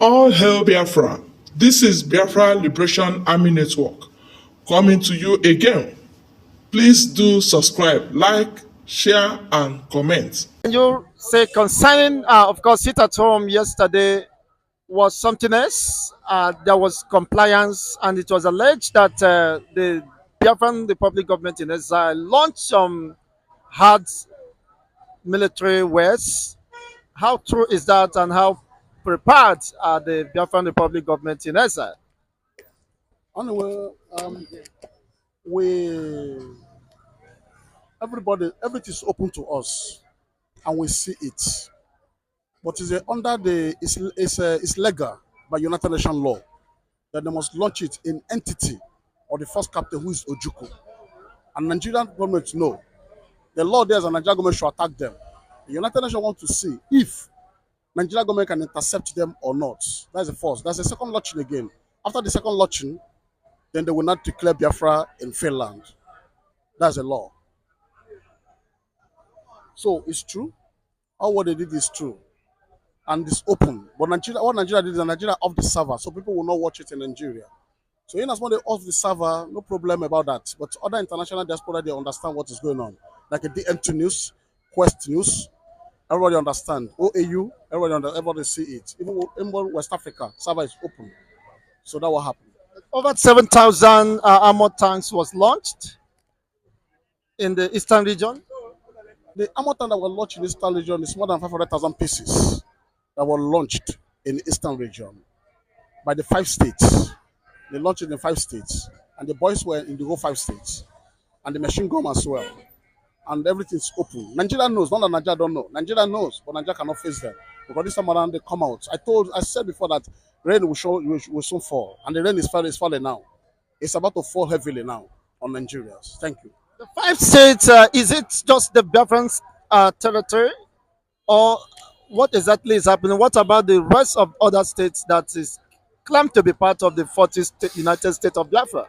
All hail Biafra. This is Biafra Liberation Army Network coming to you again. Please do subscribe, like, share, and comment. Can you say concerning, of course, sit at home yesterday was something else. There was compliance, and it was alleged that the Biafran Republic government in exile launched some hard military wares. How true is that, and how prepared are the Biafran Republic government in exile? Anyway, we everybody everything is open to us, and we see it. But under the it's legal by United Nations law that they must launch it in entity or the first captain who is Ojukwu. And Nigerian government know the law there is and Nigerian government should attack them. The United Nations want to see if Nigerian government can intercept them or not. That's the first. That's the second launching again. After the second launching, then they will not declare Biafra in Finland. That's the law. So it's true. All what they did is true. And it's open. But Nigeria, what Nigeria did is Nigeria off the server, so people will not watch it in Nigeria. So in as much as they off the server, no problem about that. But other international diaspora, they understand what is going on. Like a DMT News, Quest News, everybody understand. OAU, everybody see it. Even West Africa, server is open. So that will happen. Over 7,000 armor tanks was launched in the eastern region. The armor tank that were launched in the eastern region is more than 500,000 pieces that were launched in the eastern region by the 5 states. They launched it in 5 states, and the boys were in the whole 5 states, and the machine gun as well. And everything's open. Nigeria knows, not that Nigeria don't know. Nigeria knows, but Nigeria cannot face them because this time around they come out. I said before that rain will soon fall, and the rain is falling now. It's about to fall heavily now on Nigerians. Thank you. The 5 states, is it just the Biafran territory, or what exactly is happening? What about the rest of other states that is claimed to be part of the 40th United States of Biafra?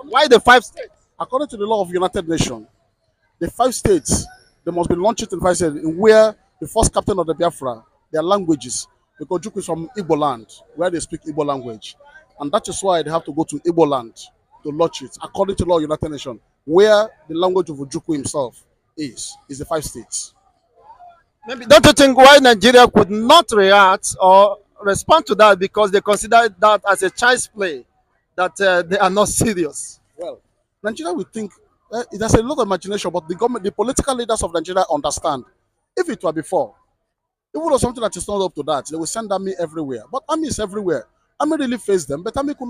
Why the 5 states? According to the law of United Nations, the 5 states, they must be launched in 5 states in where the first captain of the Biafra, their languages, because Juku is from Igbo land, where they speak Igbo language. And that is why they have to go to Igbo land to launch it, according to the law of United Nations, where the language of Ojukwu himself is the 5 states. Maybe don't you think why Nigeria could not react or respond to that because they consider that as a child's play, that they are not serious? Well, Nigeria will think there's a lot of imagination, but the government, the political leaders of Nigeria understand. If it were before, if it was something that is not up to that, they will send army everywhere. But army is everywhere. Army really faced them, but army could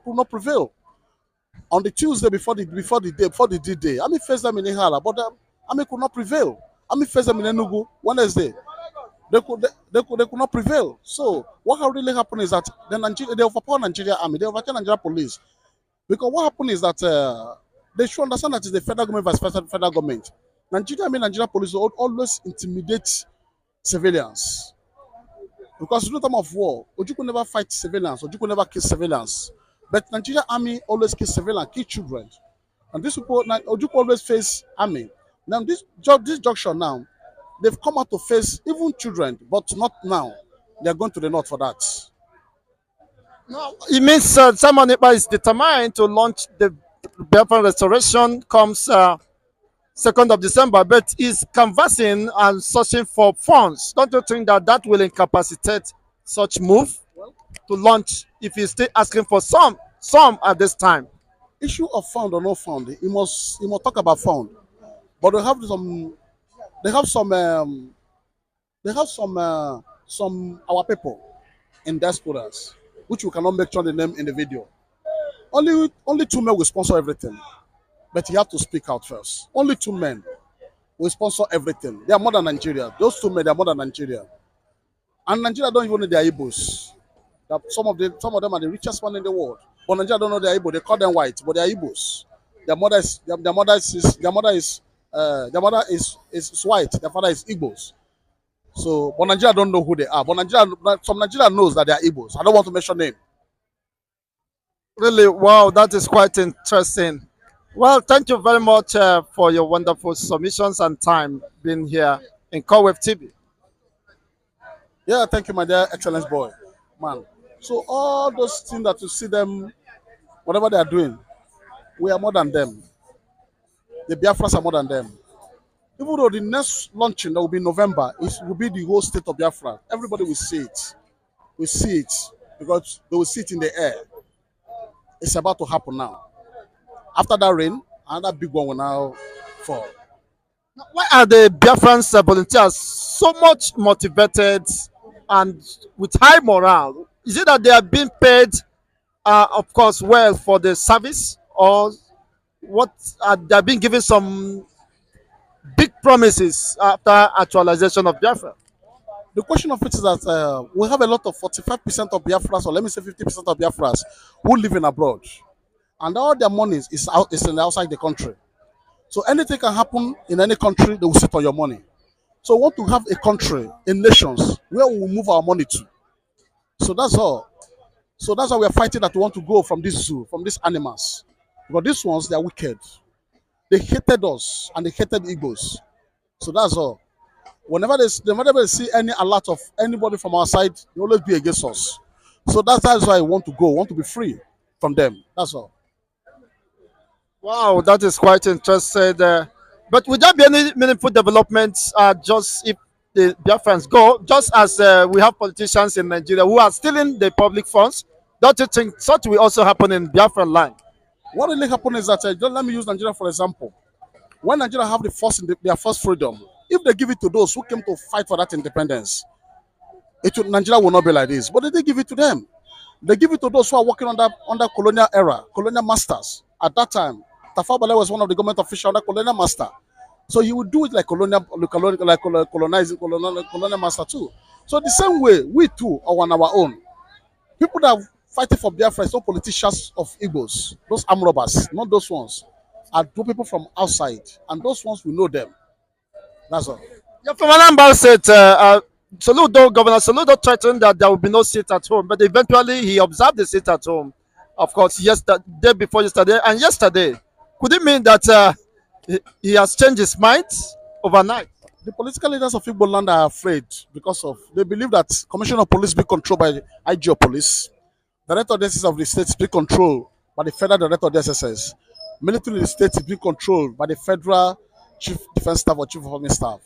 not prevail. On the Tuesday before the D-Day, army faced them in Ihara, but army could not prevail. Army faced them in Enugu Wednesday. They could not prevail. So what really happened is that they overpower Nigeria army, they overcame Nigeria police. Because what happened is that they should understand that it's the federal government versus federal government. Nigeria police always intimidate civilians. Because in the time of war, Ojukwu never fight civilians, Ojukwu never kill civilians. But Nigeria army always kill civilians, kill children. And these people, Ojukwu always face army. Now this junction now, they've come out to face even children, but not now. They're going to the north for that. No, it means Simon Ekpa is determined to launch the Biafran restoration comes 2nd of December, but is canvassing and searching for funds. Don't you think that will incapacitate such move to launch if he's still asking for some at this time? Issue of fund or no fund, he must talk about fund. But they have some our people in diasporas, which we cannot make sure the name in the video. Only 2 men will sponsor everything, but you have to speak out first. Only 2 men will sponsor everything. They are more than Nigeria. Those 2 men, they are more than Nigeria. And Nigeria don't even know their Igbos. Some of them are the richest one in the world. But Nigeria don't know their Igbo. They call them white, but they are Igbos. Their mother is white. Their father is Igbos. So, but Nigeria don't know who they are. But some Nigeria knows that they are Igbos. I don't want to mention name. Really, wow, that is quite interesting. Well, thank you very much for your wonderful submissions and time being here in Cowwave TV. Yeah, thank you, my dear excellence boy. Man. So all those things that you see them, whatever they are doing, we are more than them. The Biafras are more than them. Even though the next launching that will be in November, it will be the whole state of Biafra. Everybody will see it. We see it because they will see it in the air. It's about to happen now. After that rain, another big one will now fall. Why are the Biafran volunteers so much motivated and with high morale? Is it that they are being paid, of course, well for the service, or what? They are being given some big promises after actualization of Biafra? The question of it is that we have a lot of 45% of Biafras, or let me say 50% of Biafras, who live in abroad. And all their money is in outside the country. So anything can happen in any country, they will sit on your money. So we want to have a country, a nations, where we will move our money to. So that's all. So that's why we are fighting that we want to go from this zoo, from these animals. Because these ones, they are wicked. They hated us and they hated Igbos. So that's all. Whenever they see any alert of anybody from our side, they always be against us. So that's why I want to go, want to be free from them. That's all. Wow, that is quite interesting. But would there be any meaningful developments just if the Biafrans go, just as we have politicians in Nigeria who are stealing the public funds? Don't you think such will also happen in Biafran land? What really happened is that, just let me use Nigeria for example. When Nigeria have their first freedom, if they give it to those who came to fight for that independence, Nigeria will not be like this. But they didn't give it to them. They give it to those who are working under colonial era, colonial masters. At that time, Tafawa Balewa was one of the government officials under colonial master. So he would do it like colonial master too. So the same way, we too are on our own. People that are fighting for Biafra is not politicians of Igbos, those armed robbers, not those ones. Are two people from outside, and those ones we know them. That's all. Yeah, from Anambra State, Governor Soludo threatened that there will be no seat at home, but eventually he observed the seat at home. Of course, yesterday, day before yesterday, and yesterday. Could it mean that he has changed his mind overnight? The political leaders of Igbo land are afraid because they believe that Commissioner of Police be controlled by IG of Police. Director of the of the state is being controlled by the Federal Director of the SSS. Military in the state is being controlled by the Federal Chief Defense Staff or Chief of Army Staff.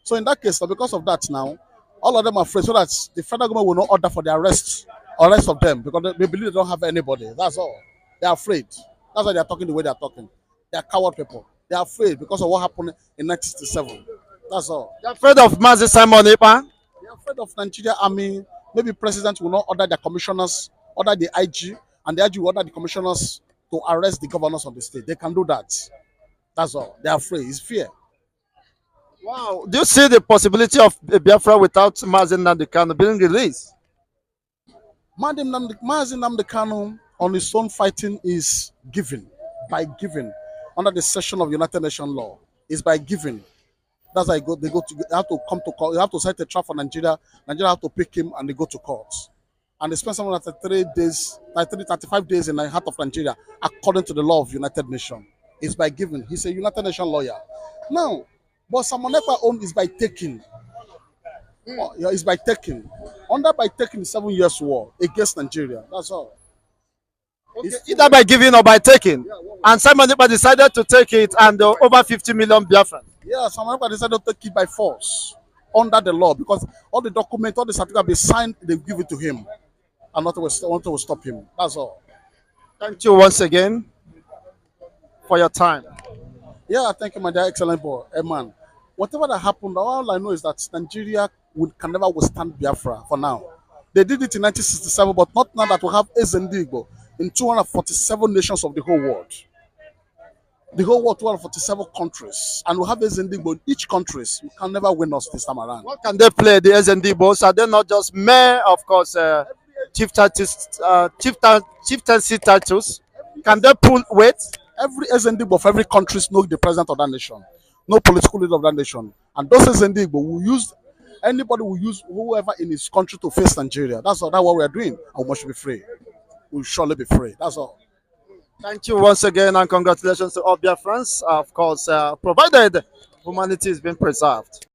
So in that case, because of that now, all of them are afraid so that the federal government will not order for the arrest of them because they believe they don't have anybody. That's all. They are afraid. That's why they are talking the way they are talking. They are coward people. They are afraid because of what happened in 1967. That's all. They're afraid of Mazi Simon Ipa. They are afraid of Nigeria Army. Maybe president will not order their commissioners, order the IG, and the IG will order the commissioners to arrest the governors of the state. They can do that. That's all. They are afraid. It's fear. Wow. Do you see the possibility of Biafra without Mazi Nnamdi Kanu being released? Mazi Nnamdi Kanu on his own fighting is given, by giving, under the section of United Nations law. Is by giving. That's how they have to come to court. They have to set a trap for Nigeria. Nigeria have to pick him and they go to court. And they spend something like 35 days in the heart of Nigeria, according to the law of United Nations. It's by giving. He's a United Nations lawyer. Now, but Samonekwa own is by taking. Yeah, it's by taking. Under by taking the 7 years war against Nigeria. That's all. Okay. Either by giving or by taking. And Simon Ekpa decided to take it and over 50 million Biafran. Yeah, Samonekwa decided to take it by force under the law because all the documents, all the certificate be signed, they give it to him. And nothing will stop him. That's all. Thank you once again for your time. Yeah, thank you, my dear excellent boy. Hey, man. Whatever that happened, all I know is that Nigeria can never withstand Biafra for now. They did it in 1967, but not now that we have Ezendigbo in 247 nations of the whole world. The whole world, 247 countries. And we have Ezendigbo in each country. You can never win us this time around. What can they play, the Ezendigbos? Are they not just mere, of course, chieftaincy titles? Can they pull weight? Every Ezendigbo of every country knows the president of that nation. No political leader of that nation. And those Ezendigbo will use, anybody will use whoever in his country to face Nigeria. That's what we are doing. And we must be free. We will surely be free. That's all. Thank you once again and congratulations to all Biafrans. Of course, provided humanity is being preserved.